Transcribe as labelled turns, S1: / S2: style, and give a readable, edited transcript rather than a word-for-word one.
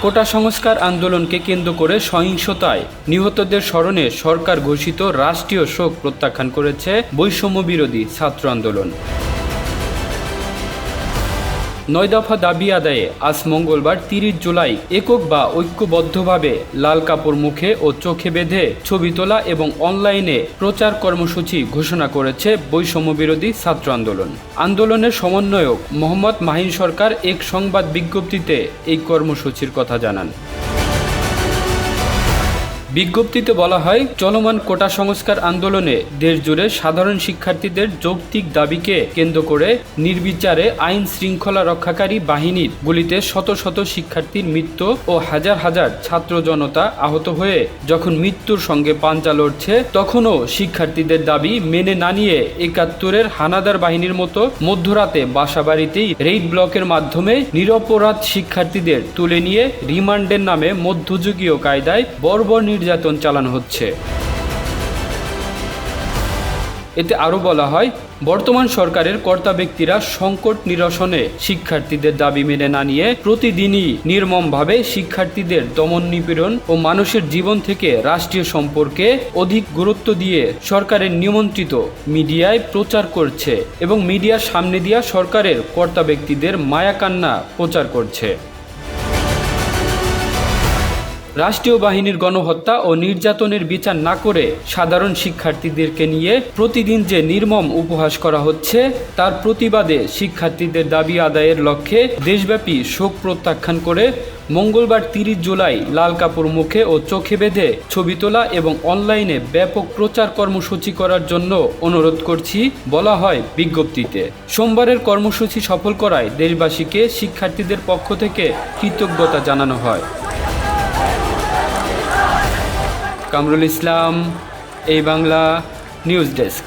S1: কোটা সংস্কার আন্দোলনকে কেন্দ্র করে সহিংসতায় নিহতদের স্মরণে সরকার ঘোষিত রাষ্ট্রীয় শোক প্রত্যাখ্যান করেছে বৈষম্য বিরোধী ছাত্র আন্দোলন। 9 দফা দাবি আদায়ে আজ মঙ্গলবার 30 জুলাই একক বা ঐক্যবদ্ধভাবে লাল কাপড় মুখে ও চোখে বেঁধে ছবি তোলা এবং অনলাইনে প্রচার কর্মসূচি ঘোষণা করেছে বৈষম্য বিরোধী ছাত্র আন্দোলন। আন্দোলনের সমন্বয়ক মোহাম্মদ মাহিন সরকার এক সংবাদ বিজ্ঞপ্তিতে এই কর্মসূচির কথা জানান। বিজ্ঞপ্তিতে বলা হয়, চলমান কোটা সংস্কার আন্দোলনে দেশজুড়ে সাধারণ শিক্ষার্থীদের যৌক্তিক দাবিকে কেন্দ্র করে নির্বিচারে আইন শৃঙ্খলা রক্ষাকারী বাহিনীর গুলিতে শত শত শিক্ষার্থীর মৃত্যু ও হাজার হাজার ছাত্র জনতা আহত হয়ে যখন মৃত্যুর সঙ্গে পাঞ্জা লড়ছে, তখনও শিক্ষার্থীদের দাবি মেনে না নিয়ে ৭১-এর হানাদার বাহিনীর মতো মধ্যরাতে বাসাবাড়িতেই রেইড ব্লকের মাধ্যমে নিরপরাধ শিক্ষার্থীদের তুলে নিয়ে রিমান্ডের নামে মধ্যযুগীয় কায়দায় বর্বর নির্যাতন চালানো হচ্ছে। এতে আরও বলা হয়, বর্তমান সরকারের কর্তা ব্যক্তিরা সংকট নিরসনে শিক্ষার্থীদের দাবি মেনে না নিয়ে প্রতিদিনই নির্মমভাবে শিক্ষার্থীদের দমন নিপীড়ন ও মানুষের জীবন থেকে রাষ্ট্রীয় সম্পর্কে অধিক গুরুত্ব দিয়ে সরকারের নিমন্ত্রিত মিডিয়ায় প্রচার করছে এবং মিডিয়ার সামনে দিয়া সরকারের কর্তা ব্যক্তিদের মায়াকান্না প্রচার করছে। রাষ্ট্রীয় বাহিনীর গণহত্যা ও নির্যাতনের বিচার না করে সাধারণ শিক্ষার্থীদেরকে নিয়ে প্রতিদিন যে নির্মম উপহাস করা হচ্ছে, তার প্রতিবাদে শিক্ষার্থীদের দাবি আদায়ের লক্ষ্যে দেশব্যাপী শোক প্রত্যাখ্যান করে মঙ্গলবার 30 জুলাই লাল কাপড় মুখে ও চোখে বেঁধে ছবি তোলা এবং অনলাইনে ব্যাপক প্রচার কর্মসূচি করার জন্য অনুরোধ করছি বলা হয় বিজ্ঞপ্তিতে। সোমবারের কর্মসূচি সফল করায় দেশবাসীকে শিক্ষার্থীদের পক্ষ থেকে কৃতজ্ঞতা জানানো হয়। কামরুল ইসলাম, এই বাংলা নিউজ ডেস্ক।